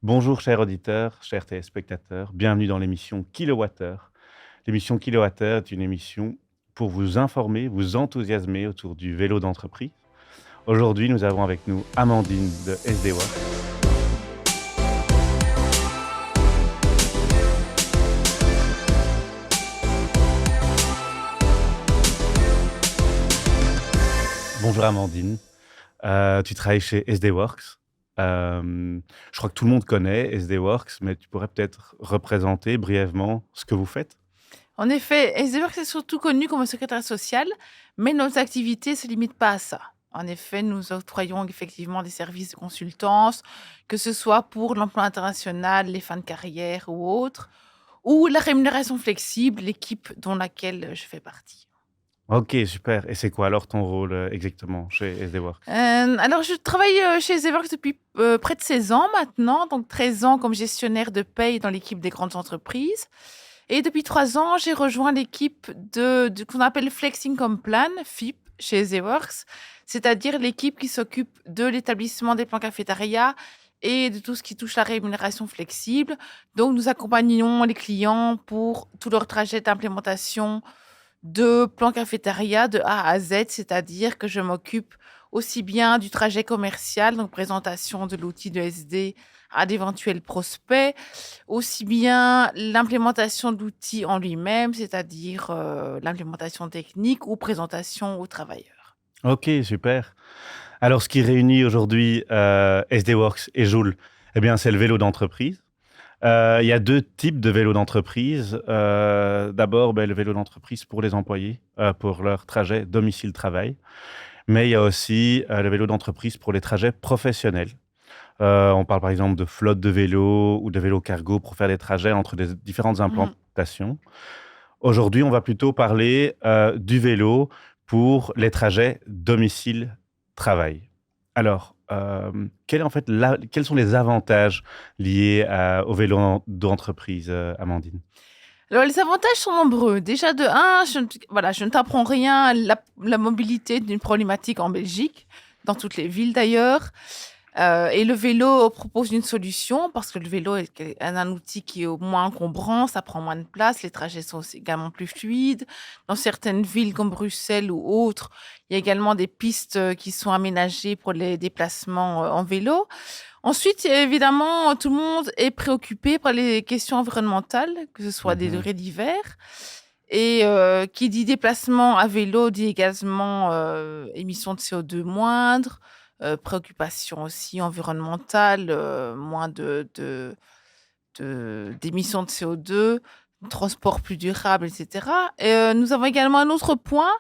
Bonjour chers auditeurs, chers téléspectateurs, bienvenue dans l'émission Kilowattheure. L'émission Kilowattheure est une émission pour vous informer, vous enthousiasmer autour du vélo d'entreprise. Aujourd'hui, nous avons avec nous Amandine de SD Works. Bonjour Amandine. Tu travailles chez SD Works. Je crois que tout le monde connaît SD Works, mais tu pourrais peut-être représenter brièvement ce que vous faites? En effet, SDWorks est surtout connu comme un secrétaire social, mais nos activités ne se limitent pas à ça. En effet, nous octroyons effectivement des services de consultance, que ce soit pour l'emploi international, les fins de carrière ou autres, ou la rémunération flexible, l'équipe dont laquelle je fais partie. Ok, super. Et c'est quoi alors ton rôle exactement chez SD Works? Alors, je travaille chez SDWorks depuis près de 16 ans maintenant, donc 13 ans comme gestionnaire de paye dans l'équipe des grandes entreprises. Et depuis 3 ans, j'ai rejoint l'équipe qu'on appelle Flex Income Plan, FIP, chez SDWorks, c'est-à-dire l'équipe qui s'occupe de l'établissement des plans cafétéria et de tout ce qui touche la rémunération flexible. Donc, nous accompagnons les clients pour tout leur trajet d'implémentation de plans cafétéria de A à Z, c'est-à-dire que je m'occupe aussi bien du trajet commercial, donc présentation de l'outil de SD à d'éventuels prospects, aussi bien l'implémentation de l'outil en lui-même, c'est-à-dire l'implémentation technique ou présentation aux travailleurs. Ok, super. Alors, ce qui réunit aujourd'hui SD Works et Joule, eh bien, c'est le vélo d'entreprise. Il y a deux types de vélos d'entreprise. D'abord, le vélo d'entreprise pour les employés, pour leur trajet domicile-travail. Mais il y a aussi le vélo d'entreprise pour les trajets professionnels. On parle par exemple de flotte de vélos ou de vélos cargo pour faire des trajets entre des différentes Mhm. implantations. Aujourd'hui, on va plutôt parler du vélo pour les trajets domicile-travail. Alors, quels sont les avantages liés au vélo d'entreprise, Amandine? Alors, les avantages sont nombreux. Déjà, de un, je ne t'apprends rien, la mobilité est une problématique en Belgique, dans toutes les villes d'ailleurs. Et le vélo propose une solution parce que le vélo est un outil qui est moins encombrant, ça prend moins de place, les trajets sont aussi également plus fluides. Dans certaines villes comme Bruxelles ou autres, il y a également des pistes qui sont aménagées pour les déplacements en vélo. Ensuite, évidemment, tout le monde est préoccupé par les questions environnementales, que ce soit des Mhm. durées d'hiver. Et qui dit déplacement à vélo dit également émissions de CO2 moindres, préoccupations aussi environnementales, moins d'émissions de CO2, transport plus durable, etc. Et nous avons également un autre point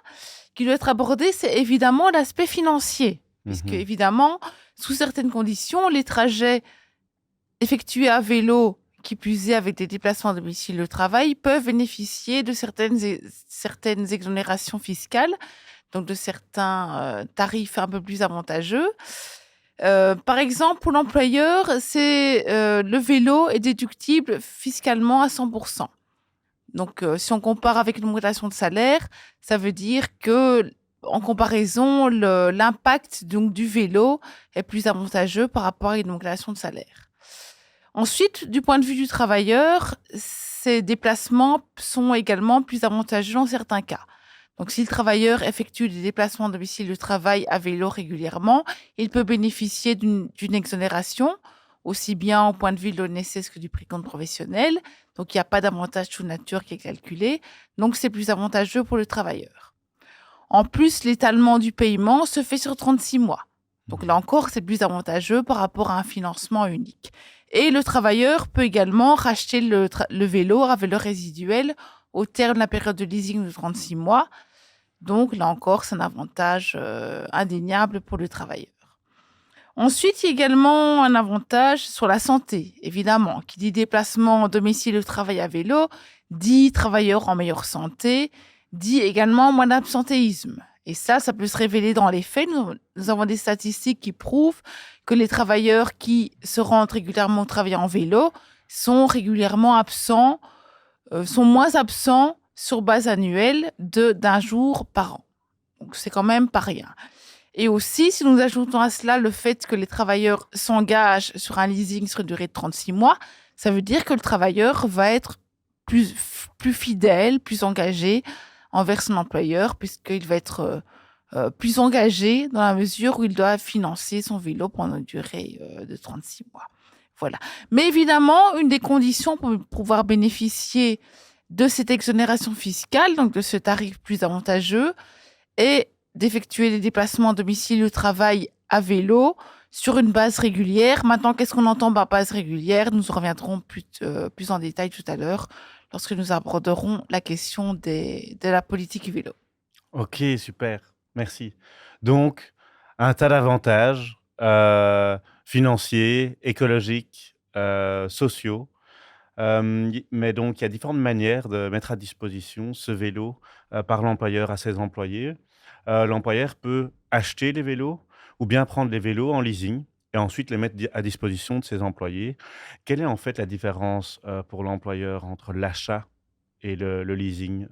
qui doit être abordé, c'est évidemment l'aspect financier, puisque Mhm. évidemment, sous certaines conditions, les trajets effectués à vélo, qui plus est avec des déplacements à domicile de travail, peuvent bénéficier de certaines exonérations fiscales, donc de certains tarifs un peu plus avantageux. Par exemple, pour l'employeur, le vélo est déductible fiscalement à 100%. Donc, si on compare avec une augmentation de salaire, ça veut dire que, en comparaison, l'impact donc du vélo est plus avantageux par rapport à une augmentation de salaire. Ensuite, du point de vue du travailleur, ces déplacements sont également plus avantageux dans certains cas. Donc, si le travailleur effectue des déplacements de domicile de travail à vélo régulièrement, il peut bénéficier d'une exonération, aussi bien au point de vue de l'ONSS que du précompte professionnel. Donc, il n'y a pas d'avantage sous nature qui est calculé. Donc, c'est plus avantageux pour le travailleur. En plus, l'étalement du paiement se fait sur 36 mois. Donc là encore, c'est plus avantageux par rapport à un financement unique. Et le travailleur peut également racheter le vélo à vélo résiduel au terme de la période de leasing de 36 mois. Donc là encore, c'est un avantage indéniable pour le travailleur. Ensuite, il y a également un avantage sur la santé, évidemment. Qui dit déplacement domicile de travail à vélo, dit travailleur en meilleure santé, dit également moins d'absentéisme. Et ça peut se révéler dans les faits. Nous avons des statistiques qui prouvent que les travailleurs qui se rendent régulièrement au travail en vélo sont régulièrement absents, sont moins absents sur base annuelle d'un jour par an. Donc, c'est quand même pas rien. Et aussi, si nous ajoutons à cela le fait que les travailleurs s'engagent sur un leasing sur une durée de 36 mois, ça veut dire que le travailleur va être plus fidèle, plus engagé envers son employeur, puisqu'il va être plus engagé dans la mesure où il doit financer son vélo pendant une durée de 36 mois. Voilà. Mais évidemment, une des conditions pour pouvoir bénéficier de cette exonération fiscale, donc de ce tarif plus avantageux, est d'effectuer des déplacements à domicile au travail à vélo sur une base régulière. Maintenant, qu'est-ce qu'on entend par base régulière? Nous y reviendrons plus en détail tout à l'heure lorsque nous aborderons la question de la politique vélo. Ok, super. Merci. Donc, un tas d'avantages financiers, écologiques, sociaux. Mais donc, il y a différentes manières de mettre à disposition ce vélo par l'employeur à ses employés. L'employeur peut acheter les vélos ou bien prendre les vélos en leasing et ensuite les mettre à disposition de ses employés. Quelle est en fait la différence pour l'employeur entre l'achat et le leasing,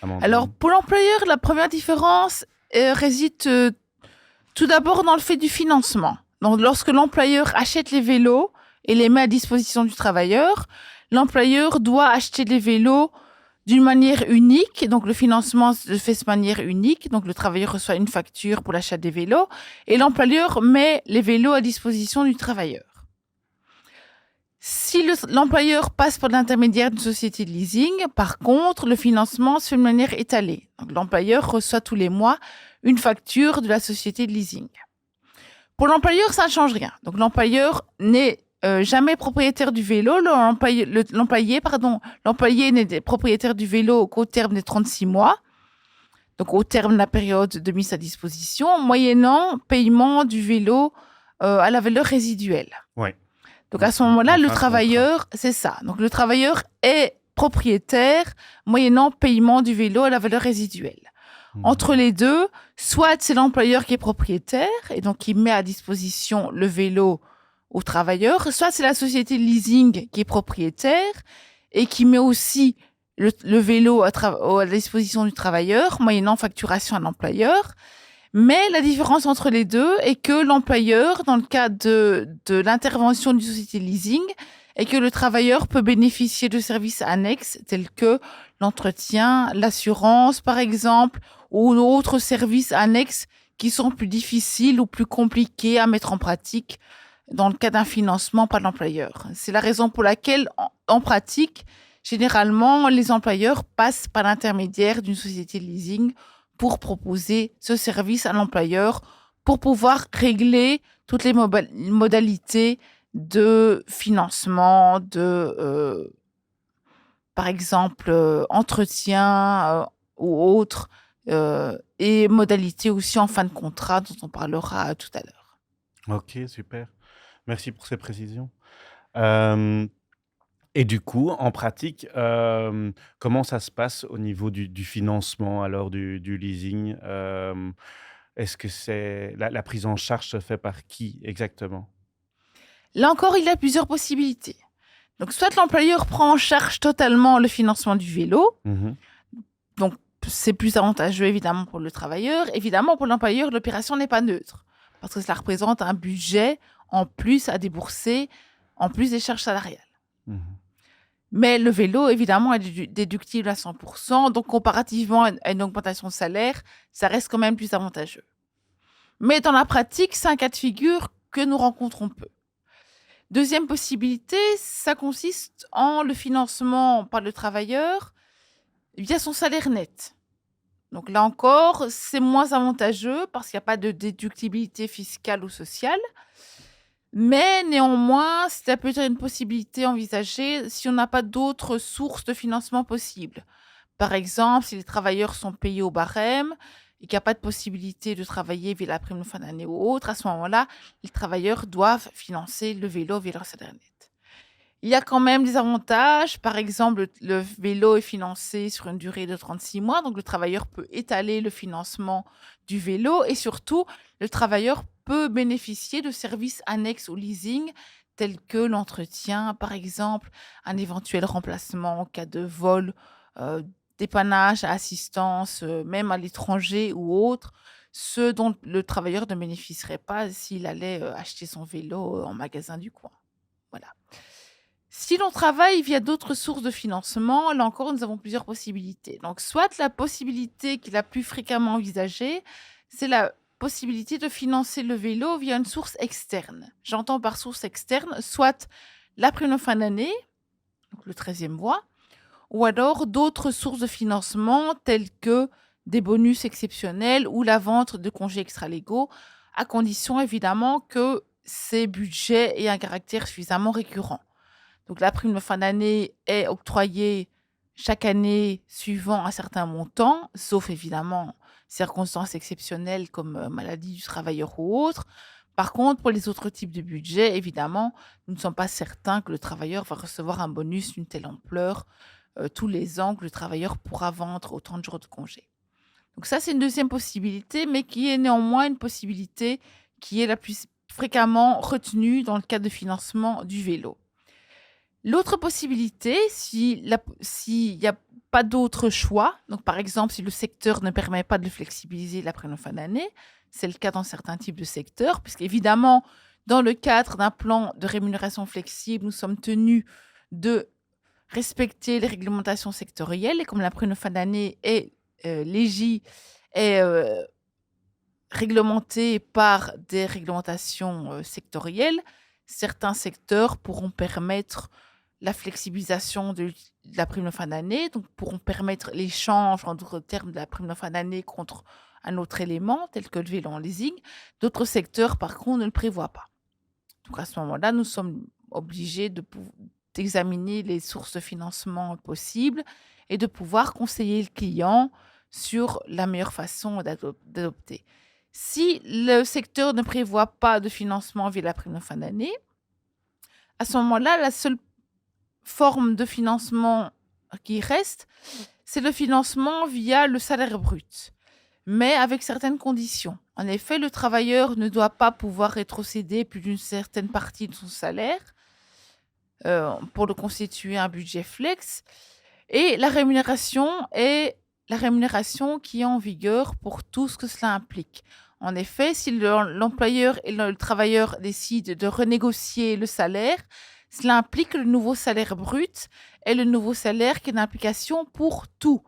Alors, Amandine? pour l'employeur, la première différence réside tout d'abord dans le fait du financement. Donc, lorsque l'employeur achète les vélos et les met à disposition du travailleur, l'employeur doit acheter les vélos d'une manière unique. Donc, le financement se fait de manière unique. Donc, le travailleur reçoit une facture pour l'achat des vélos et l'employeur met les vélos à disposition du travailleur. Si l'employeur passe par l'intermédiaire d'une société de leasing, par contre, le financement se fait de manière étalée. Donc, l'employeur reçoit tous les mois une facture de la société de leasing. Pour l'employeur, ça ne change rien. Donc, l'employeur n'est jamais propriétaire du vélo. L'employé n'est propriétaire du vélo qu'au terme des 36 mois, donc au terme de la période de mise à disposition, moyennant paiement du vélo à la valeur résiduelle. Oui. Donc, à ce moment-là, le travailleur, c'est ça. Donc, le travailleur est propriétaire moyennant paiement du vélo à la valeur résiduelle. Entre les deux, soit c'est l'employeur qui est propriétaire et donc qui met à disposition le vélo au travailleur, soit c'est la société de leasing qui est propriétaire et qui met aussi le vélo à disposition du travailleur, moyennant facturation à l'employeur. Mais la différence entre les deux est que l'employeur, dans le cas de l'intervention d'une société de leasing, est que le travailleur peut bénéficier de services annexes tels que l'entretien, l'assurance, par exemple, ou d'autres services annexes qui sont plus difficiles ou plus compliqués à mettre en pratique dans le cas d'un financement par l'employeur. C'est la raison pour laquelle, en pratique, généralement, les employeurs passent par l'intermédiaire d'une société de leasing pour proposer ce service à l'employeur, pour pouvoir régler toutes les modalités de financement, par exemple, entretien ou autres, et modalités aussi en fin de contrat dont on parlera tout à l'heure. Ok, super. Merci pour ces précisions. Euh, Et du coup, en pratique, comment ça se passe au niveau du financement, alors du leasing? Est-ce que la prise en charge se fait par qui exactement? Là encore, il y a plusieurs possibilités. Donc, soit l'employeur prend en charge totalement le financement du vélo, Mhm. donc c'est plus avantageux évidemment pour le travailleur. Évidemment, pour l'employeur, l'opération n'est pas neutre, parce que cela représente un budget en plus à débourser, en plus des charges salariales. Mhm. Mais le vélo, évidemment, est déductible à 100%. Donc, comparativement à une augmentation de salaire, ça reste quand même plus avantageux. Mais dans la pratique, c'est un cas de figure que nous rencontrons peu. Deuxième possibilité, ça consiste en le financement par le travailleur via son salaire net. Donc là encore, c'est moins avantageux parce qu'il n'y a pas de déductibilité fiscale ou sociale. Mais néanmoins, c'est peut-être une possibilité envisagée si on n'a pas d'autres sources de financement possibles. Par exemple, si les travailleurs sont payés au barème et qu'il n'y a pas de possibilité de travailler via la prime de fin d'année ou autre, à ce moment-là, les travailleurs doivent financer le vélo via leur salaire net. Il y a quand même des avantages. Par exemple, le vélo est financé sur une durée de 36 mois, donc le travailleur peut étaler le financement du vélo et surtout, le travailleur peut bénéficier de services annexes au leasing tels que l'entretien, par exemple, un éventuel remplacement en cas de vol, dépannage, assistance, même à l'étranger ou autre. ce dont le travailleur ne bénéficierait pas s'il allait acheter son vélo en magasin du coin. Voilà. Si l'on travaille via d'autres sources de financement, là encore, nous avons plusieurs possibilités. Donc, soit la possibilité qui est la plus fréquemment envisagée, c'est la possibilité de financer le vélo via une source externe. J'entends par source externe, soit la prime de fin d'année, donc le 13e mois, ou alors d'autres sources de financement telles que des bonus exceptionnels ou la vente de congés extra-légaux, à condition évidemment que ces budgets aient un caractère suffisamment récurrent. Donc la prime de fin d'année est octroyée chaque année suivant un certain montant, sauf évidemment circonstances exceptionnelles comme maladie du travailleur ou autre. Par contre, pour les autres types de budgets, évidemment, nous ne sommes pas certains que le travailleur va recevoir un bonus d'une telle ampleur tous les ans que le travailleur pourra vendre autant de jours de congé. Donc ça, c'est une deuxième possibilité, mais qui est néanmoins une possibilité qui est la plus fréquemment retenue dans le cadre de financement du vélo. L'autre possibilité, s'il n'y a pas d'autre choix, donc par exemple si le secteur ne permet pas de flexibiliser la prime de fin d'année, c'est le cas dans certains types de secteurs, puisqu'évidemment, dans le cadre d'un plan de rémunération flexible, nous sommes tenus de respecter les réglementations sectorielles, et comme la prime de fin d'année est réglementée par des réglementations sectorielles, certains secteurs pourront permettre la flexibilisation de la prime de fin d'année, donc pourront permettre l'échange, en d'autres termes, de la prime de fin d'année contre un autre élément, tel que le vélo en leasing. D'autres secteurs, par contre, ne le prévoient pas. Donc à ce moment-là, nous sommes obligés d'examiner les sources de financement possibles et de pouvoir conseiller le client sur la meilleure façon d'adopter. Si le secteur ne prévoit pas de financement via la prime de fin d'année, à ce moment-là, la seule forme de financement qui reste, c'est le financement via le salaire brut, mais avec certaines conditions. En effet, le travailleur ne doit pas pouvoir rétrocéder plus d'une certaine partie de son salaire pour le constituer un budget flex, et la rémunération est la rémunération qui est en vigueur pour tout ce que cela implique. En effet, si l'employeur et le travailleur décident de renégocier le salaire, cela implique que le nouveau salaire brut est le nouveau salaire qui est d'implication pour tout,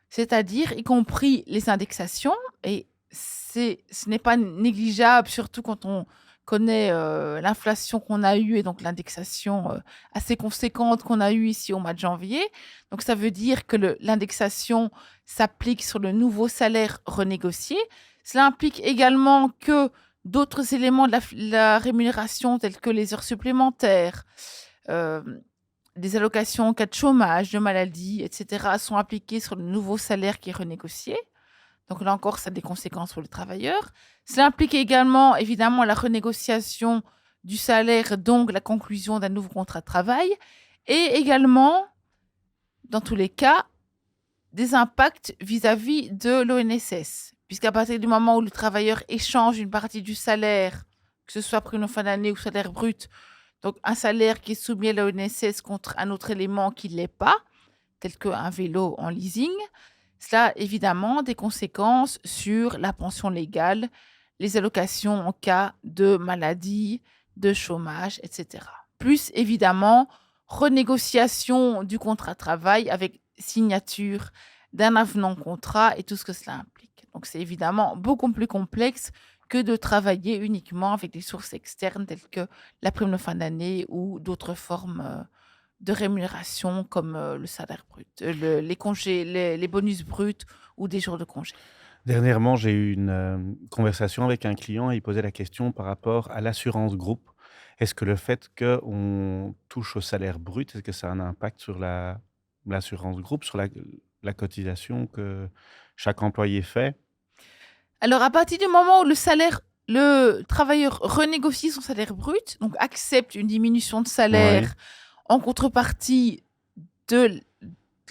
c'est-à-dire y compris les indexations. Et ce n'est pas négligeable, surtout quand on connaît l'inflation qu'on a eue et donc l'indexation assez conséquente qu'on a eue ici au mois de janvier. Donc ça veut dire que l'indexation s'applique sur le nouveau salaire renégocié. Cela implique également que d'autres éléments de la rémunération, tels que les heures supplémentaires, des allocations en cas de chômage, de maladie, etc., sont appliqués sur le nouveau salaire qui est renégocié. Donc là encore, ça a des conséquences pour le travailleur. Cela implique également, évidemment, la renégociation du salaire, donc la conclusion d'un nouveau contrat de travail, et également, dans tous les cas, des impacts vis-à-vis de l'ONSS. Puisqu'à partir du moment où le travailleur échange une partie du salaire, que ce soit prime de fin d'année ou salaire brut, donc un salaire qui est soumis à l'ONSS contre un autre élément qui ne l'est pas, tel qu'un vélo en leasing, cela a évidemment des conséquences sur la pension légale, les allocations en cas de maladie, de chômage, etc. Plus évidemment, renégociation du contrat de travail avec signature d'un avenant contrat et tout ce que cela implique. Donc c'est évidemment beaucoup plus complexe que de travailler uniquement avec des sources externes telles que la prime de fin d'année ou d'autres formes de rémunération comme le salaire brut, les congés, les bonus bruts ou des jours de congé. Dernièrement, j'ai eu une conversation avec un client et il posait la question par rapport à l'assurance groupe. Est-ce que le fait qu'on touche au salaire brut, est-ce que ça a un impact sur l'assurance groupe, sur la cotisation que chaque employé fait? Alors, à partir du moment où le travailleur renégocie son salaire brut, donc accepte une diminution de salaire en contrepartie de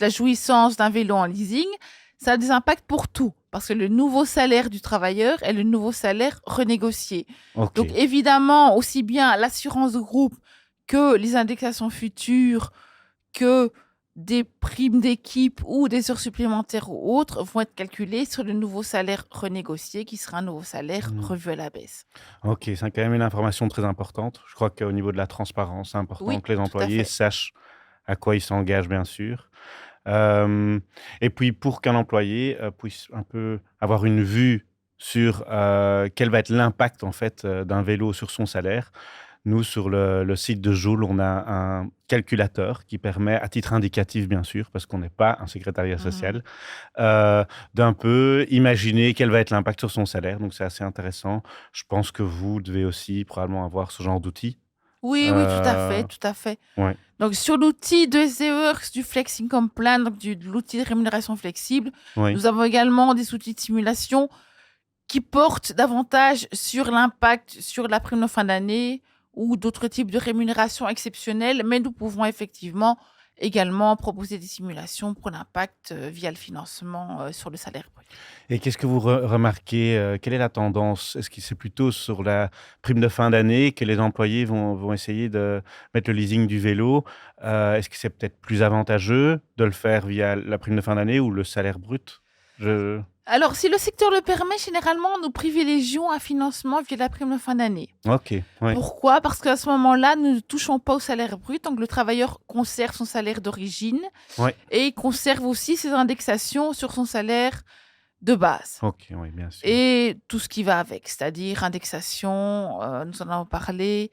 la jouissance d'un vélo en leasing, ça a des impacts pour tout, parce que le nouveau salaire du travailleur est le nouveau salaire renégocié. Ok. Donc évidemment, aussi bien l'assurance groupe que les indexations futures, que des primes d'équipe ou des heures supplémentaires ou autres vont être calculées sur le nouveau salaire renégocié, qui sera un nouveau salaire Mmh. revu à la baisse. OK, c'est quand même une information très importante. Je crois qu'au niveau de la transparence, c'est important Oui, que les tout à employés fait. sachent à quoi ils s'engagent, bien sûr. Hem Et puis pour qu'un employé, puisse un peu avoir une vue sur, quel va être l'impact en fait, d'un vélo sur son salaire. Nous, sur le site de Joule, on a un calculateur qui permet, à titre indicatif bien sûr, parce qu'on n'est pas un secrétariat Mhm. social, heu, d'un peu imaginer quel va être l'impact sur son salaire, donc c'est assez intéressant. Je pense que vous devez aussi probablement avoir ce genre d'outils? Oui, oui, tout à fait, Heu, tout à fait. ouais, Donc, sur l'outil de SDEworks du Flex Income Plan, donc de l'outil de rémunération flexible, oui. nous avons également des outils de simulation qui portent davantage sur l'impact sur la prime de fin d'année ou d'autres types de rémunération exceptionnelles, mais nous pouvons effectivement également proposer des simulations pour l'impact via le financement sur le salaire brut. Et qu'est-ce que vous remarquez, quelle est la tendance? Est-ce que c'est plutôt sur la prime de fin d'année que les employés vont essayer de mettre le leasing du vélo? Est-ce que c'est peut-être plus avantageux de le faire via la prime de fin d'année ou le salaire brut? Je Alors, si le secteur le permet, généralement, nous privilégions un financement via la prime de fin d'année. OK, oui, Pourquoi? Parce qu'à ce moment-là, nous ne touchons pas au salaire brut, donc le travailleur conserve son salaire d'origine oui, et il conserve aussi ses indexations sur son salaire de base. OK, oui, bien sûr. Et tout ce qui va avec, c'est-à-dire indexation, nous en avons parlé,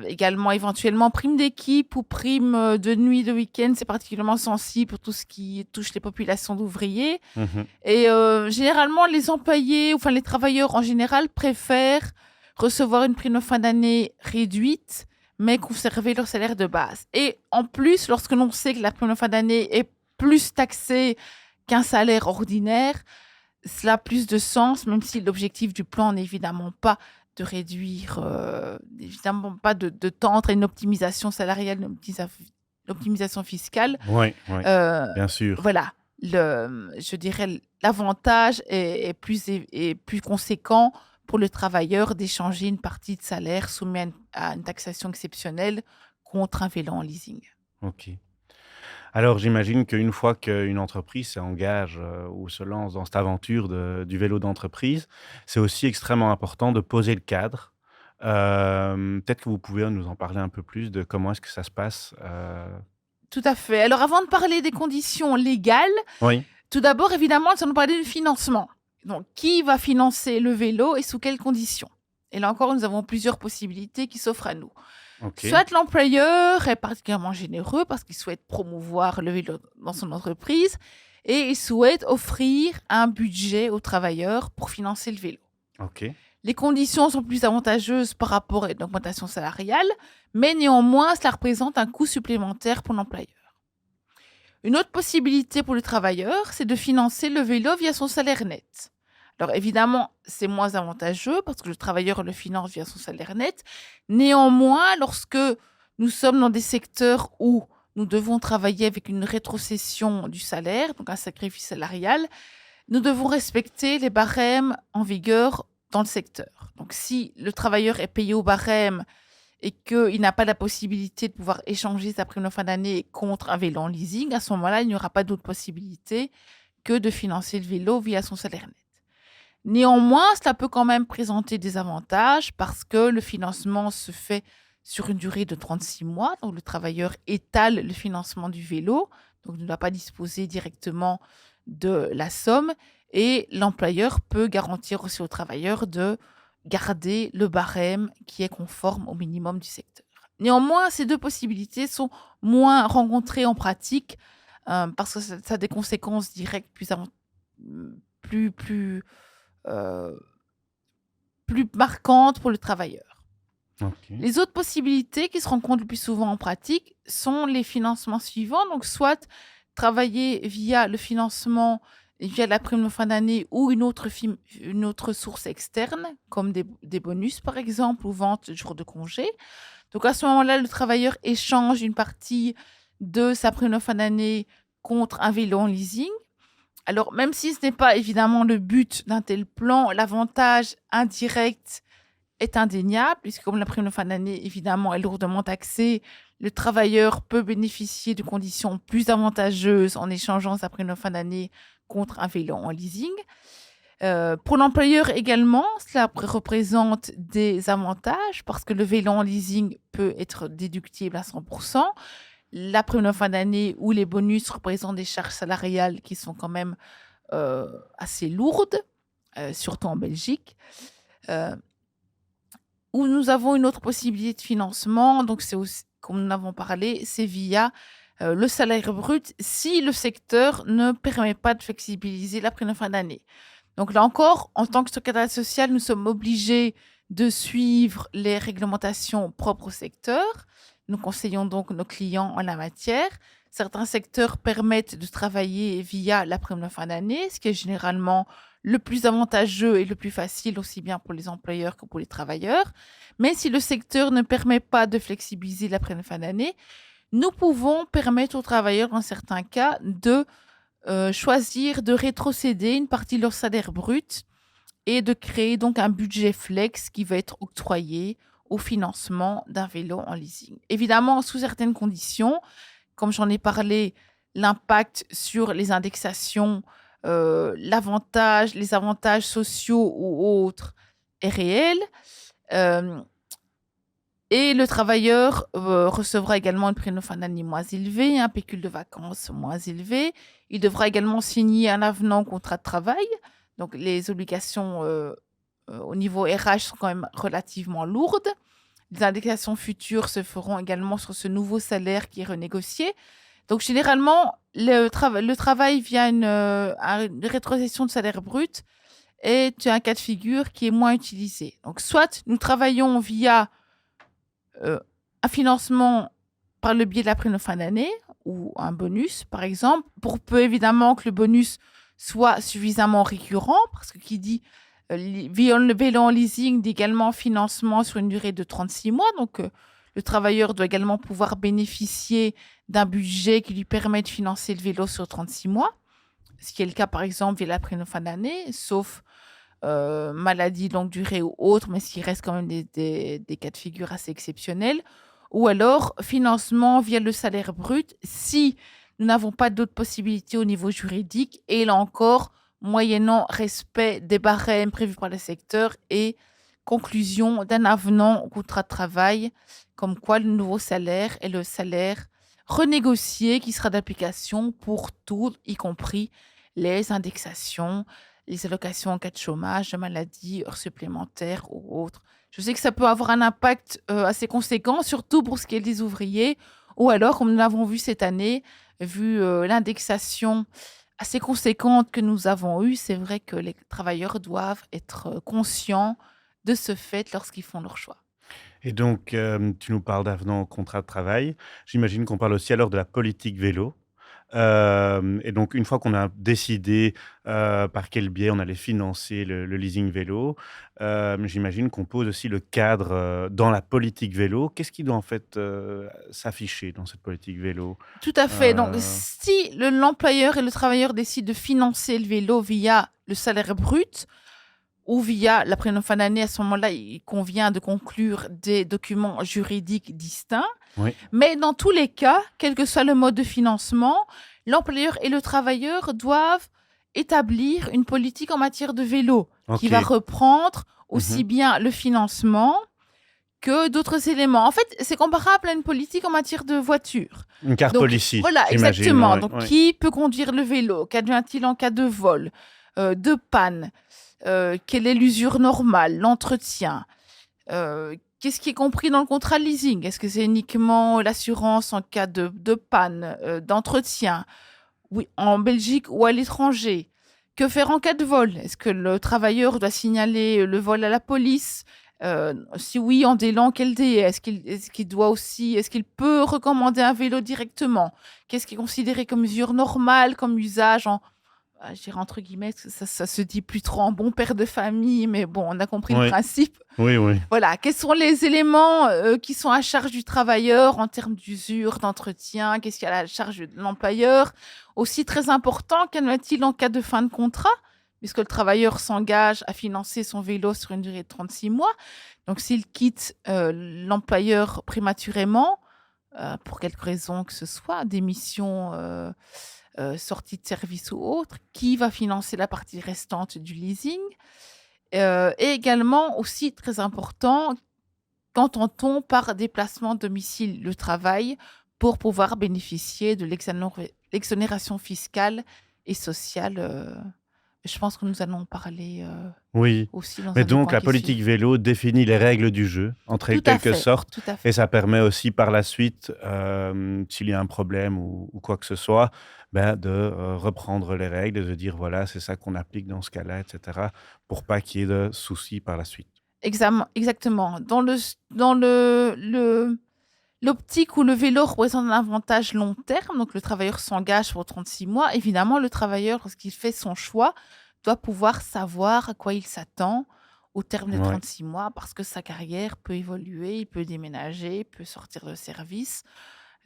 également éventuellement prime d'équipe ou prime, de nuit, de week-end, c'est particulièrement sensible pour tout ce qui touche les populations d'ouvriers Mmh. et généralement les employés, enfin les travailleurs en général préfèrent recevoir une prime de fin d'année réduite, mais conserver leur salaire de base et en plus, lorsque l'on sait que la prime de fin d'année est plus taxée qu'un salaire ordinaire, cela a plus de sens, même si l'objectif du plan n'est évidemment pas de réduire, évidemment pas de tendre à une optimisation salariale, une optimisation fiscale. Oui, oui, Heu, bien sûr. voilà, je dirais l'avantage est plus conséquent pour le travailleur d'échanger une partie de salaire soumis à une taxation exceptionnelle contre un vélo en leasing. OK. Alors j'imagine qu'une fois qu'une entreprise s'engage, ou se lance dans cette aventure du vélo d'entreprise, c'est aussi extrêmement important de poser le cadre. Peut-être que vous pouvez nous en parler un peu plus de comment est-ce que ça se passe? Tout à fait. Alors avant de parler des conditions légales, Oui, tout d'abord, évidemment, nous allons parler du financement. Donc, qui va financer le vélo et sous quelles conditions? Et là encore, nous avons plusieurs possibilités qui s'offrent à nous. OK, Soit l'employeur est particulièrement généreux parce qu'il souhaite promouvoir le vélo dans son entreprise et il souhaite offrir un budget aux travailleurs pour financer le vélo. OK. Les conditions sont plus avantageuses par rapport à une augmentation salariale, mais néanmoins, cela représente un coût supplémentaire pour l'employeur. Une autre possibilité pour le travailleur, c'est de financer le vélo via son salaire net. Alors évidemment, c'est moins avantageux parce que le travailleur le finance via son salaire net. Néanmoins, lorsque nous sommes dans des secteurs où nous devons travailler avec une rétrocession du salaire, donc un sacrifice salarial, nous devons respecter les barèmes en vigueur dans le secteur. Donc si le travailleur est payé au barème et qu'il n'a pas la possibilité de pouvoir échanger sa prime de fin d'année contre un vélo en leasing, à ce moment-là, il n'y aura pas d'autre possibilité que de financer le vélo via son salaire net. Néanmoins, cela peut quand même présenter des avantages parce que le financement se fait sur une durée de 36 mois. Donc, le travailleur étale le financement du vélo, donc ne doit pas disposer directement de la somme. Et l'employeur peut garantir aussi au travailleur de garder le barème qui est conforme au minimum du secteur. Néanmoins, ces deux possibilités sont moins rencontrées en pratique parce que ça a des conséquences directes plus, plus, euh, plus marquantes pour le travailleur. OK. Les autres possibilités qui se rencontrent le plus souvent en pratique sont les financements suivants. Donc, soit travailler via le financement, via la prime de fin d'année ou une autre source externe, comme des bonus par exemple, ou vente de jours de congé. Donc, à ce moment-là, le travailleur échange une partie de sa prime de fin d'année contre un vélo en leasing. Alors, même si ce n'est pas évidemment le but d'un tel plan, l'avantage indirect est indéniable, puisque comme la prime de fin d'année, évidemment, est lourdement taxée, le travailleur peut bénéficier de conditions plus avantageuses en échangeant sa prime de fin d'année contre un vélo en leasing. Pour l'employeur également, cela représente des avantages parce que le vélo en leasing peut être déductible à 100%. La prime de fin d'année ou les bonus représentent des charges salariales qui sont quand même assez lourdes, surtout en Belgique. Où nous avons une autre possibilité de financement, donc c'est aussi, comme nous en avons parlé, c'est via le salaire brut si le secteur ne permet pas de flexibiliser la prime de fin d'année. Donc là encore, en tant que secrétaire social, nous sommes obligés de suivre les réglementations propres au secteur. Nous conseillons donc nos clients en la matière. Certains secteurs permettent de travailler via la prime de fin d'année, ce qui est généralement le plus avantageux et le plus facile, aussi bien pour les employeurs que pour les travailleurs. Mais si le secteur ne permet pas de flexibiliser la prime de fin d'année, nous pouvons permettre aux travailleurs, dans certains cas, de choisir de rétrocéder une partie de leur salaire brut et de créer donc un budget flex qui va être octroyé au financement d'un vélo en leasing. Évidemment, sous certaines conditions, comme j'en ai parlé, l'impact sur les indexations, les avantages sociaux ou autres est réel. Et le travailleur recevra également une prime de fin d'année moins élevée, un pécule de vacances moins élevé. Il devra également signer un avenant au contrat de travail. Donc, les obligations au niveau RH sont quand même relativement lourdes. Les indexations futures se feront également sur ce nouveau salaire qui est renégocié. Donc, généralement, le travail via une rétrocession de salaire brut est un cas de figure qui est moins utilisé. Donc, soit nous travaillons via un financement par le biais de la prime de fin d'année ou un bonus, par exemple, pour peu évidemment que le bonus soit suffisamment récurrent, parce que qui dit le vélo en leasing dit également financement sur une durée de 36 mois, donc le travailleur doit également pouvoir bénéficier d'un budget qui lui permet de financer le vélo sur 36 mois, ce qui est le cas par exemple via la prime de fin d'année, sauf maladie longue durée ou autre, mais ce qui reste quand même des cas de figure assez exceptionnels, ou alors financement via le salaire brut si nous n'avons pas d'autres possibilités au niveau juridique, et là encore, moyennant respect des barèmes prévus par le secteur et conclusion d'un avenant au contrat de travail, comme quoi le nouveau salaire est le salaire renégocié qui sera d'application pour tout, y compris les indexations, les allocations en cas de chômage, de maladie, heures supplémentaires ou autres. Je sais que ça peut avoir un impact assez conséquent, surtout pour ce qui est des ouvriers, ou alors, comme nous l'avons vu cette année, vu l'indexation assez conséquente que nous avons eue, c'est vrai que les travailleurs doivent être conscients de ce fait lorsqu'ils font leur choix. Et donc, tu nous parles d'avenant au contrat de travail. J'imagine qu'on parle aussi alors de la politique vélo. Et donc, une fois qu'on a décidé par quel biais on allait financer le leasing vélo, j'imagine qu'on pose aussi le cadre dans la politique vélo. Qu'est-ce qui doit en fait s'afficher dans cette politique vélo? Tout à fait. Donc, Euh, si l'employeur et le travailleur décident de financer le vélo via le salaire brut ou via la prime de fin d'année, à ce moment-là, il convient de conclure des documents juridiques distincts. oui, Mais dans tous les cas, quel que soit le mode de financement, l'employeur et le travailleur doivent établir une politique en matière de vélo qui ok. va reprendre aussi Mhm. bien le financement que d'autres éléments. En fait, c'est comparable à une politique en matière de voiture. Une carte Donc, policy, voilà, j'imagine. exactement. Oui, Donc, oui. qui peut conduire le vélo? Qu'advient-il en cas de vol, de panne? Quelle est l'usure normale, l'entretien? Qu'est-ce qui est compris dans le contrat de leasing? Est-ce que c'est uniquement l'assurance en cas de panne, d'entretien? Oui, en Belgique ou à l'étranger? Que faire en cas de vol? Est-ce que le travailleur doit signaler le vol à la police? Si oui, en délai, quel délai? Est-ce qu'il peut recommander un vélo directement? Qu'est-ce qui est considéré comme mesure normale, comme usage je dirais entre guillemets, ça se dit plus trop en bon père de famille, mais bon, on a compris le Oui, principe. oui, oui. Voilà, quels sont les éléments qui sont à charge du travailleur en termes d'usure, d'entretien? Qu'est-ce qu'il y a à la charge de l'employeur? Aussi très important, qu'advient-il en cas de fin de contrat? Puisque le travailleur s'engage à financer son vélo sur une durée de 36 mois. Donc, s'il quitte l'employeur prématurément, pour quelque raison que ce soit, démission, sortie de service ou autre, qui va financer la partie restante du leasing? Et également aussi très important, qu'entend-on par déplacement domicile le travail pour pouvoir bénéficier de l'exonération fiscale et sociale? Je pense que nous allons en parler Oui, aussi dans mais un des donc points la qui suivent. politique vélo définit les règles du jeu, en Tout à quelque fait, sorte, tout à et fait. ça permet aussi par la suite, s'il y a un problème ou quoi que ce soit, de reprendre les règles et de dire voilà, c'est ça qu'on applique dans ce cas-là, etc., pour pas qu'il y ait de soucis par la suite. Exactement. L'optique où le vélo représente un avantage long terme, donc le travailleur s'engage pour 36 mois, évidemment, le travailleur, lorsqu'il fait son choix, doit pouvoir savoir à quoi il s'attend au terme des Ouais. 36 mois, parce que sa carrière peut évoluer, il peut déménager, il peut sortir de service,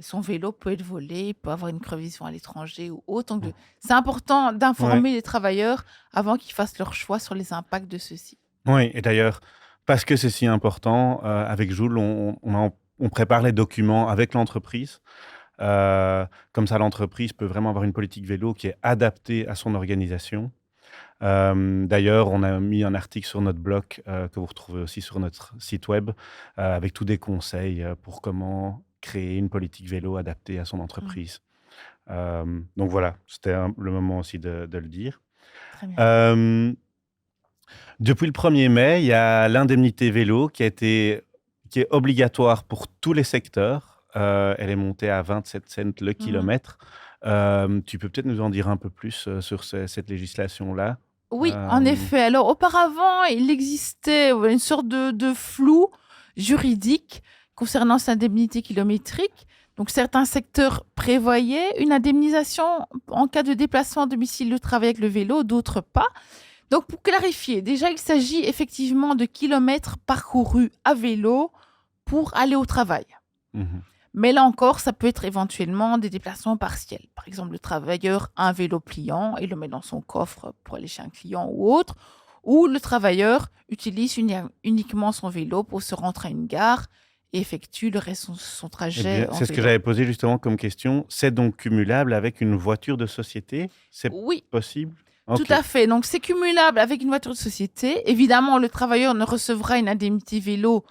son vélo peut être volé, il peut avoir une crevaison à l'étranger ou autre. Donc, c'est important Ouais. d'informer les travailleurs avant qu'ils fassent leur choix sur les impacts de ceux-ci. Oui, et d'ailleurs, parce que c'est si important, avec Joule, on prépare les documents avec l'entreprise. Comme ça, l'entreprise peut vraiment avoir une politique vélo qui est adaptée à son organisation. D'ailleurs, on a mis un article sur notre blog, que vous retrouvez aussi sur notre site web, avec tous des conseils, pour comment créer une politique vélo adaptée à son Mm, entreprise. Donc voilà, c'était le moment aussi de le dire. très bien. Hem Depuis le 1er mai, il y a l'indemnité vélo qui est obligatoire pour tous les secteurs. Elle est montée à 27 cents le Mhm. kilomètre. Tu peux peut-être nous en dire un peu plus, sur cette législation-là? Oui, en Hem, effet. Alors auparavant, il existait une sorte de flou juridique concernant cette indemnité kilométrique. Donc certains secteurs prévoyaient une indemnisation en cas de déplacement à domicile de travail avec le vélo, d'autres pas. Donc pour clarifier, déjà il s'agit effectivement de kilomètres parcourus à vélo pour aller au travail. mmh Mais là encore, ça peut être éventuellement des déplacements partiels. Par exemple, le travailleur a un vélo pliant et le met dans son coffre pour aller chez un client ou autre, ou le travailleur utilise uniquement son vélo pour se rendre à une gare et effectue le reste de son Eh trajet bien, en c'est ce que vélo. j'avais posé justement comme question. C'est donc cumulable avec une voiture de société? C'est Oui, possible? tout OK. à fait. Donc, c'est cumulable avec une voiture de société. Évidemment, le travailleur ne recevra une indemnité vélo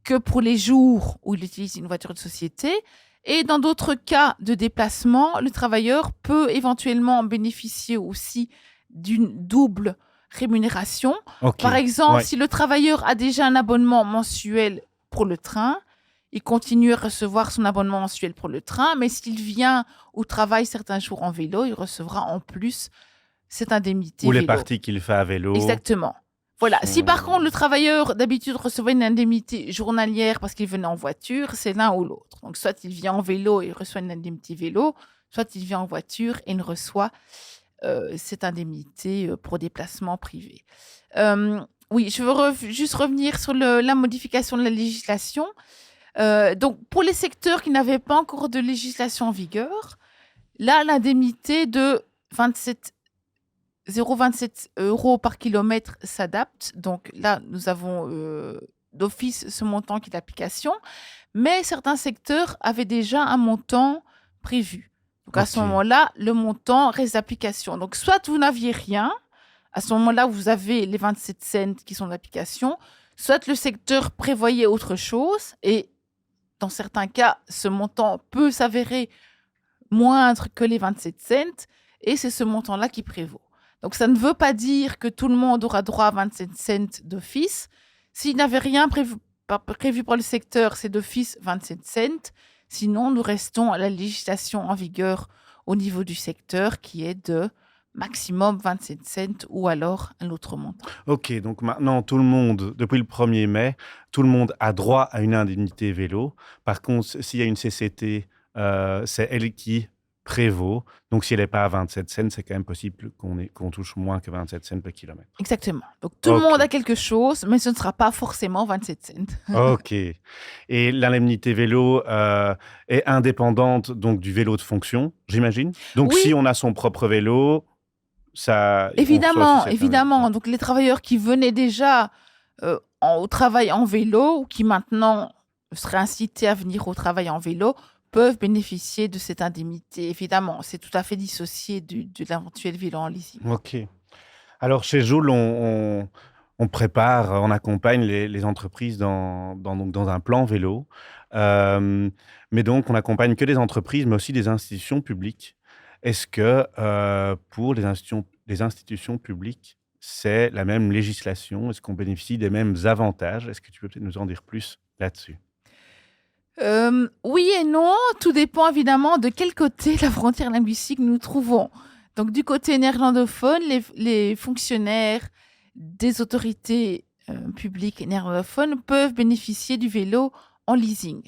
que pour les jours où il utilise une voiture de société. Et dans d'autres cas de déplacement, le travailleur peut éventuellement bénéficier aussi d'une double rémunération. Par OK. exemple, Ouais. si le travailleur a déjà un abonnement mensuel pour le train, il continue à recevoir son abonnement mensuel pour le train, mais s'il vient au travail certains jours en vélo, il recevra en plus cette indemnité Ou les vélo. parties qu'il fait à vélo Exactement. Voilà. Si par sont contre le travailleur d'habitude recevait une indemnité journalière parce qu'il venait en voiture, c'est l'un ou l'autre. Donc soit il vient en vélo et il reçoit une indemnité vélo, soit il vient en voiture et il reçoit cette indemnité pour déplacement privé. Oui, je veux juste revenir sur la modification de la législation. Donc pour les secteurs qui n'avaient pas encore de législation en vigueur, là l'indemnité de 27 0,27 € par kilomètre s'adapte. Donc là, nous avons d'office ce montant qui est d'application, mais certains secteurs avaient déjà un montant prévu. Donc à ce OK. moment-là, le montant reste d'application. Donc soit vous n'aviez rien, à ce moment-là, vous avez les 27 cents qui sont d'application, soit le secteur prévoyait autre chose, et dans certains cas, ce montant peut s'avérer moindre que les 27 cents, et c'est ce montant-là qui prévaut. Donc ça ne veut pas dire que tout le monde aura droit à 27 cents d'office. S'il n'avait rien prévu pour le secteur, c'est d'office 27 cents. Sinon, nous restons à la législation en vigueur au niveau du secteur qui est de maximum 27 cents ou alors un autre montant. OK, donc maintenant tout le monde, depuis le 1er mai, tout le monde a droit à une indemnité vélo. Par contre, s'il y a une CCT, c'est elle qui prévaut. Donc si elle est pas à 27 cents, c'est quand même possible qu'on touche moins que 27 cents le kilomètre. Exactement. Donc tout le monde a OK, quelque chose, mais ce ne sera pas forcément 27 cents. OK, et l'indemnité vélo, est indépendante donc du vélo de fonction, j'imagine? Donc si Oui, on a son propre vélo, ça on reçoit aussi évidemment, cette indemnité. évidemment. Ouais. Donc les travailleurs qui venaient déjà au travail en vélo ou qui maintenant seraient incités à venir au travail en vélo peuvent bénéficier de cette indemnité. Évidemment, c'est tout à fait dissocié de l'éventuel vélo en leasing. Ok. Alors, chez Joule, on prépare, on accompagne les entreprises donc dans un plan vélo. Euh, mais donc, on accompagne que des entreprises, mais aussi des institutions publiques. Est-ce que pour les institutions publiques, c'est la même législation? Est-ce qu'on bénéficie des mêmes avantages? Est-ce que tu peux peut-être nous en dire plus là-dessus? Oui et non, tout dépend évidemment de quel côté de la frontière linguistique nous nous trouvons. Donc du côté néerlandophone, les fonctionnaires des autorités publiques néerlandophones peuvent bénéficier du vélo en leasing.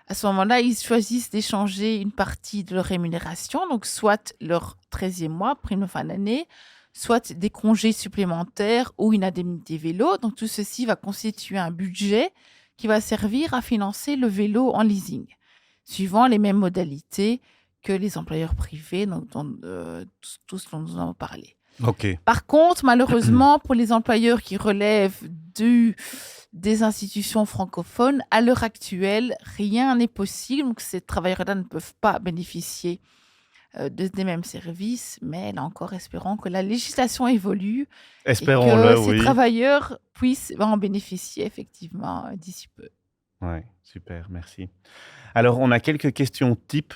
À ce moment-là, ils choisissent d'échanger une partie de leur rémunération, donc soit leur 13e mois, prime de fin d'année, soit des congés supplémentaires ou une indemnité vélo. Donc tout ceci va constituer un budget qui va servir à financer le vélo en leasing, suivant les mêmes modalités que les employeurs privés, donc tous dont nous avons parlé. Ok. Par contre, malheureusement, pour les employeurs qui relèvent des institutions francophones, à l'heure actuelle, rien n'est possible. Donc, ces travailleurs-là ne peuvent pas bénéficier des mêmes services, mais là encore, espérons que la législation évolue et Espérons-le, que ces oui. travailleurs puissent en bénéficier effectivement d'ici peu. Oui, super, merci. Alors, on a quelques questions types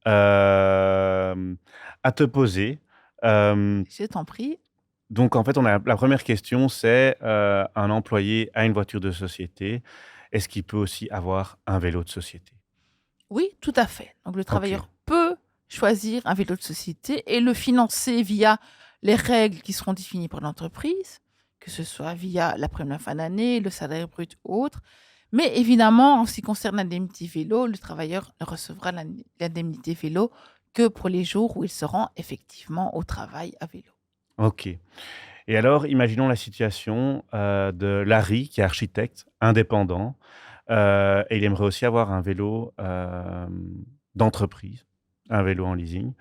à te poser. Je t'en prie. Donc, en fait, la première question, c'est un employé a une voiture de société. Est-ce qu'il peut aussi avoir un vélo de société? Oui, tout à fait. Donc, le Ok, travailleur peut choisir un vélo de société et le financer via les règles qui seront définies par l'entreprise, que ce soit via la prime de fin d'année, le salaire brut ou autre. Mais évidemment, en ce qui concerne l'indemnité vélo, le travailleur ne recevra l'indemnité vélo que pour les jours où il se rend effectivement au travail à vélo. ok. Et alors, imaginons la situation de Larry, qui est architecte indépendant, et il aimerait aussi avoir un vélo d'entreprise, un vélo en leasing.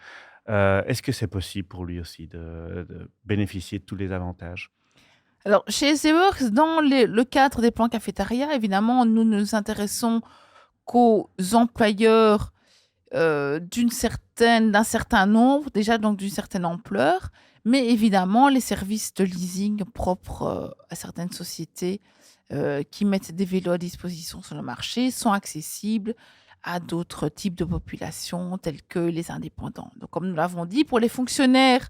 Est-ce que c'est possible pour lui aussi de bénéficier de tous les avantages? Alors, chez SEWorks, dans le cadre des plans cafétéria, évidemment, nous ne nous intéressons qu'aux employeurs d'un certain nombre, déjà donc d'une certaine ampleur, mais évidemment, les services de leasing propres à certaines sociétés qui mettent des vélos à disposition sur le marché sont accessibles à d'autres types de populations telles que les indépendants. Donc, comme nous l'avons dit, pour les fonctionnaires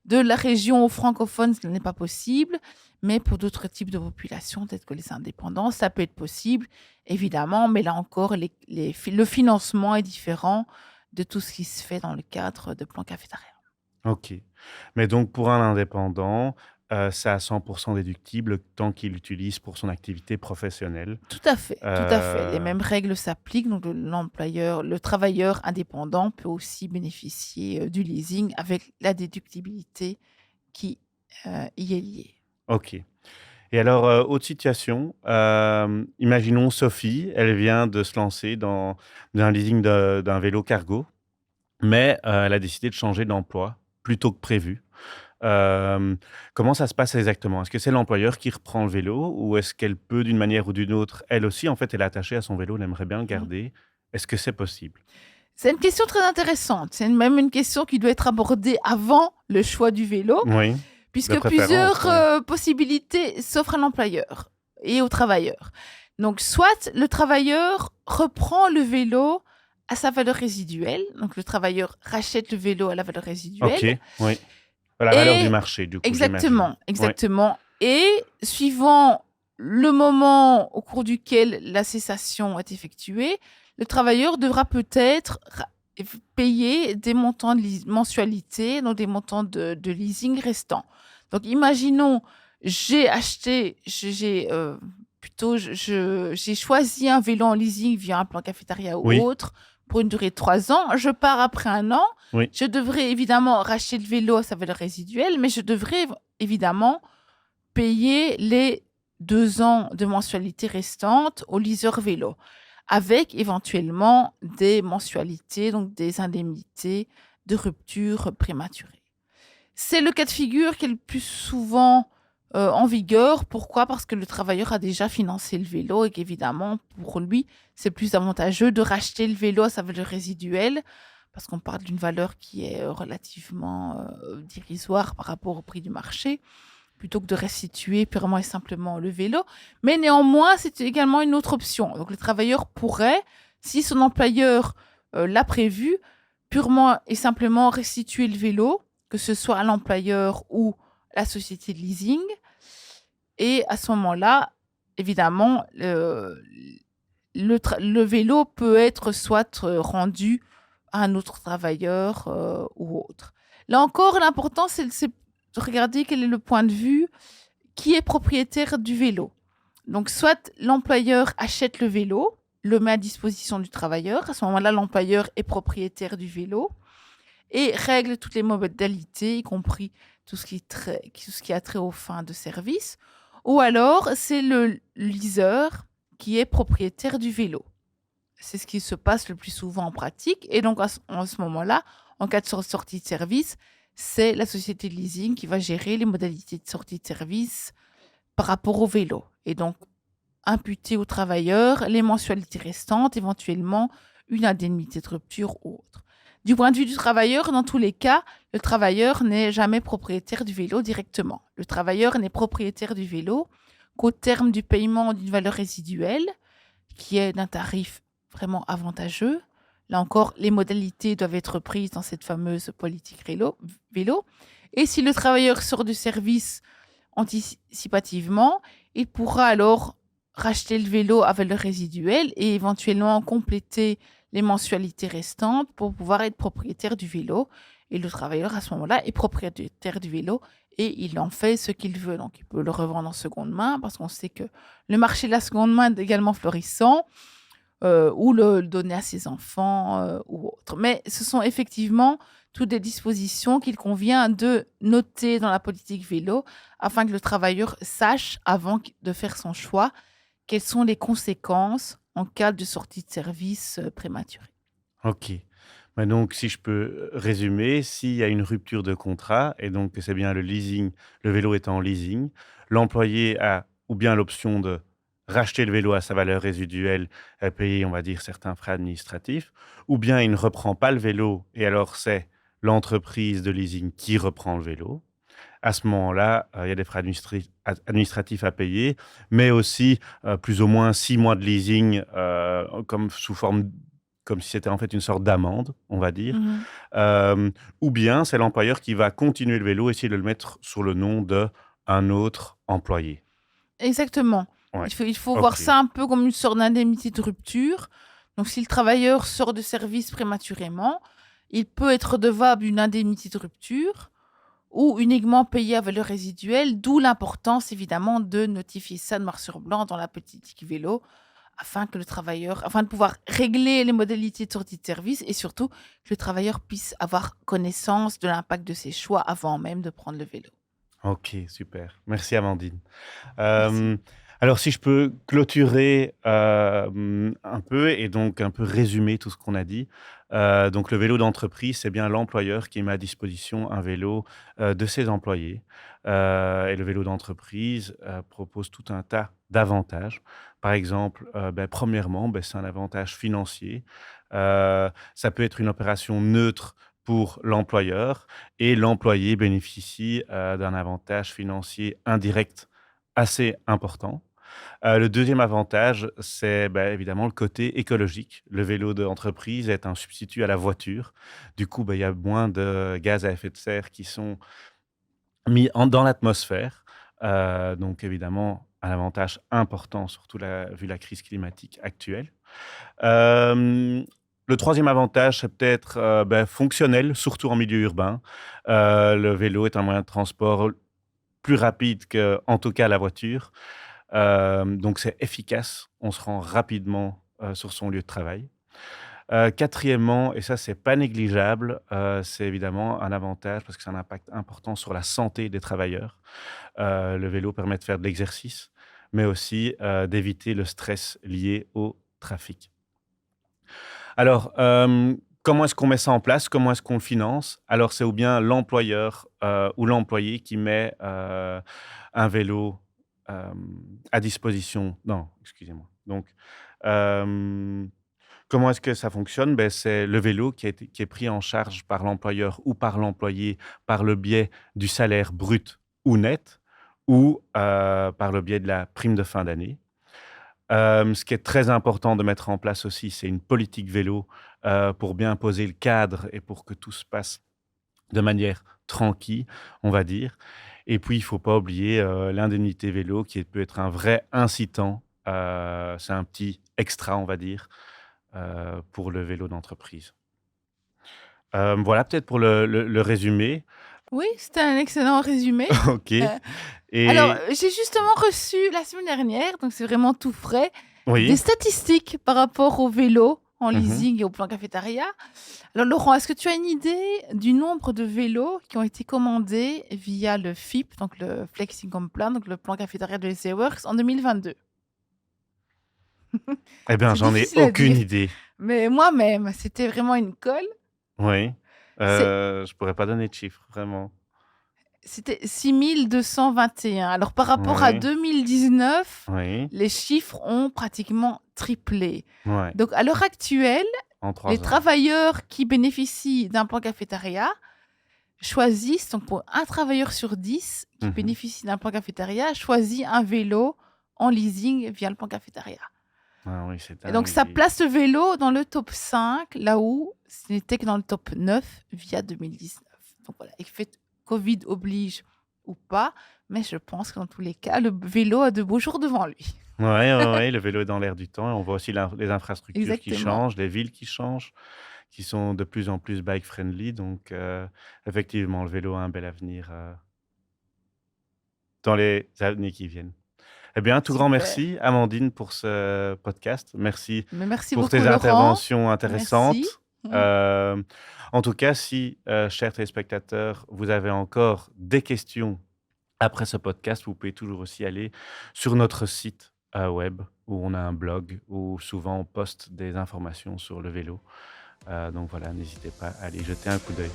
de la région francophone, ce n'est pas possible, mais pour d'autres types de populations telles que les indépendants, ça peut être possible, évidemment, mais là encore, le financement est différent de tout ce qui se fait dans le cadre de plans cafétéria. Ok. Mais donc, pour un indépendant, c'est à 100% déductible tant qu'il l'utilise pour son activité professionnelle. Tout à fait, tout à fait. Les Euh, mêmes règles s'appliquent. Donc, le travailleur indépendant peut aussi bénéficier du leasing avec la déductibilité qui y est liée. ok. Et alors, autre situation, imaginons Sophie, elle vient de se lancer dans un leasing d'un vélo cargo, mais elle a décidé de changer d'emploi plus tôt que prévu. Comment ça se passe exactement? Est-ce que c'est l'employeur qui reprend le vélo ou est-ce qu'elle peut, d'une manière ou d'une autre, elle aussi, en fait, elle est attachée à son vélo, elle aimerait bien le Mhm. garder. Est-ce que c'est possible? C'est une question très intéressante. C'est même une question qui doit être abordée avant le choix du vélo, Oui, de puisque préférence, plusieurs oui. possibilités s'offrent à l'employeur et au travailleur. Donc, soit le travailleur reprend le vélo à sa valeur résiduelle, donc le travailleur rachète le vélo à la valeur Ok, résiduelle, oui. À la valeur du et marché, du coup, j'imagine. exactement, Oui, exactement. Et suivant le moment au cours duquel la cessation est effectuée, le travailleur devra peut-être payer des montants de mensualité, donc des montants de leasing restants. Donc, imaginons, j'ai choisi un vélo en leasing via un plan cafétéria ou oui, autre pour une durée de 3 ans. Je pars après un an. oui. Je devrais évidemment racheter le vélo à sa valeur résiduelle, mais je devrais évidemment payer les 2 ans de mensualité restantes au leaser vélo, avec éventuellement des mensualités, donc des indemnités de rupture prématurée. C'est le cas de figure qui est le plus souvent en vigueur. Pourquoi? Parce que le travailleur a déjà financé le vélo et qu'évidemment, pour lui, c'est plus avantageux de racheter le vélo à sa valeur résiduelle, parce qu'on parle d'une valeur qui est relativement dérisoire par rapport au prix du marché, plutôt que de restituer purement et simplement le vélo. Mais néanmoins, c'est également une autre option. Donc le travailleur pourrait, si son employeur l'a prévu, purement et simplement restituer le vélo, que ce soit à l'employeur ou la société de leasing. Et à ce moment-là, évidemment, le vélo peut être soit rendu à un autre travailleur ou autre. Là encore, l'important, c'est de regarder quel est le point de vue, qui est propriétaire du vélo. Donc, soit l'employeur achète le vélo, le met à disposition du travailleur. À ce moment-là, l'employeur est propriétaire du vélo et règle toutes les modalités, y compris tout ce qui a trait aux fins de service. Ou alors, c'est le leaser qui est propriétaire du vélo. C'est ce qui se passe le plus souvent en pratique. Et donc, en ce moment-là, en cas de sortie de service, c'est la société de leasing qui va gérer les modalités de sortie de service par rapport au vélo. Et donc, imputer au travailleur les mensualités restantes, éventuellement une indemnité de rupture ou autre. Du point de vue du travailleur, dans tous les cas, le travailleur n'est jamais propriétaire du vélo directement. Le travailleur n'est propriétaire du vélo qu'au terme du paiement d'une valeur résiduelle, qui est d'un tarif vraiment avantageux. Là encore, les modalités doivent être prises dans cette fameuse politique vélo. Et si le travailleur sort du service anticipativement, il pourra alors racheter le vélo à valeur résiduelle et éventuellement compléter les mensualités restantes pour pouvoir être propriétaire du vélo. Et le travailleur, à ce moment-là, est propriétaire du vélo et il en fait ce qu'il veut. Donc, il peut le revendre en seconde main parce qu'on sait que le marché de la seconde main est également florissant, ou le donner à ses enfants ou autre. Mais ce sont effectivement toutes des dispositions qu'il convient de noter dans la politique vélo afin que le travailleur sache, avant de faire son choix, quelles sont les conséquences en cas de sortie de service prématurée. OK. Bah, donc si je peux résumer, s'il y a une rupture de contrat et donc que c'est bien le leasing, le vélo est en leasing, l'employé a ou bien l'option de racheter le vélo à sa valeur résiduelle et payer, on va dire, certains frais administratifs, ou bien il ne reprend pas le vélo et alors c'est l'entreprise de leasing qui reprend le vélo. À ce moment-là, il y a des frais administratifs à payer, mais aussi, plus ou moins 6 mois de leasing, comme sous forme comme si c'était en fait une sorte d'amende, on va dire. Mhm. Ou bien c'est l'employeur qui va continuer le vélo, essayer de le mettre sur le nom d'un autre employé. Exactement. Ouais, Il faut voir OK. ça un peu comme une sorte d'indemnité de rupture. Donc, si le travailleur sort de service prématurément, il peut être redevable d'une indemnité de rupture ou uniquement payé à valeur résiduelle, d'où l'importance évidemment de notifier ça noir sur blanc dans la politique vélo afin de pouvoir régler les modalités de sortie de service et surtout que le travailleur puisse avoir connaissance de l'impact de ses choix avant même de prendre le vélo. OK, super. Merci Amandine. Merci. Hem, alors si je peux clôturer, un peu et donc un peu résumer tout ce qu'on a dit. Donc le vélo d'entreprise, c'est bien l'employeur qui met à disposition un vélo, de ses employés. Et le vélo d'entreprise, propose tout un tas d'avantages. Par exemple, premièrement, c'est un avantage financier. Ça peut être une opération neutre pour l'employeur et l'employé bénéficie, d'un avantage financier indirect assez important. Le deuxième avantage, c'est, évidemment le côté écologique. Le vélo d'entreprise est un substitut à la voiture. Du coup, il y a moins de gaz à effet de serre qui sont mis dans l'atmosphère. Donc évidemment, un avantage important, surtout vu la crise climatique actuelle. Hem, le troisième avantage, c'est peut-être, fonctionnel, surtout en milieu urbain. Le vélo est un moyen de transport plus rapide que, en tout cas, la voiture. Donc c'est efficace. On se rend rapidement, sur son lieu de travail. Quatrièmement, et ça, c'est pas négligeable, c'est évidemment un avantage parce que c'est un impact important sur la santé des travailleurs. Le vélo permet de faire de l'exercice, mais aussi, d'éviter le stress lié au trafic. Alors, comment est-ce qu'on met ça en place? Comment est-ce qu'on le finance? Alors, c'est ou bien l'employeur ou l'employé qui met un vélo à disposition. Non, excusez-moi. Donc, euh, comment est-ce que ça fonctionne? Ben, c'est le vélo qui est pris en charge par l'employeur ou par l'employé par le biais du salaire brut ou net ou par le biais de la prime de fin d'année. Ce qui est très important de mettre en place aussi, c'est une politique vélo pour bien poser le cadre et pour que tout se passe de manière tranquille, on va dire. Et puis, il ne faut pas oublier l'indemnité vélo qui peut être un vrai incitant. C'est un petit extra, on va dire, pour le vélo d'entreprise. Voilà peut-être pour le résumé. Oui, c'était un excellent résumé. OK. Euh, alors, Et j'ai justement reçu la semaine dernière, donc c'est vraiment tout frais, des oui. statistiques par rapport au vélo en Mhm. leasing et au plan cafétéria. Alors, Laurent, est-ce que tu as une idée du nombre de vélos qui ont été commandés via le FIP, donc le Flex Income Plan, donc le plan cafétéria de SC Works, en 2022? Eh bien, C'est j'en ai difficile à aucune dire, idée. mais moi-même, c'était vraiment une colle. Oui. C'est Je pourrais pas donner de chiffres, vraiment. C'était 6221. Alors, par rapport à Oui. 2019, Oui. les chiffres ont pratiquement triplé. Ouais. Donc, à l'heure actuelle, En les 3 ans. travailleurs qui bénéficient d'un plan cafétéria choisissent, donc pour un travailleur sur 10 qui Mhm. bénéficie d'un plan cafétéria, choisit un vélo en leasing via le plan cafétéria. Ah oui, c'est Et donc, dingue. ça place le vélo dans le top 5, là où ce n'était que dans le top 9 via 2019. Donc voilà, effet Covid oblige ou pas, mais je pense que dans tous les cas, le vélo a de beaux jours devant lui. Ouais, ouais, ouais, le vélo est dans l'air du temps. Et on voit aussi les infrastructures qui Exactement. changent, les villes qui changent, qui sont de plus en plus bike-friendly. Donc, effectivement, le vélo a un bel avenir dans les années qui viennent. Eh bien, un tout grand Super. merci, Amandine, pour ce podcast. Merci Mais merci pour beaucoup, tes Laurent. interventions Merci. intéressantes. Euh, En tout cas, si, chers téléspectateurs, vous avez encore des questions après ce podcast, vous pouvez toujours aussi aller sur notre site web où on a un blog où souvent on poste des informations sur le vélo. Donc voilà, n'hésitez pas à aller jeter un coup d'œil.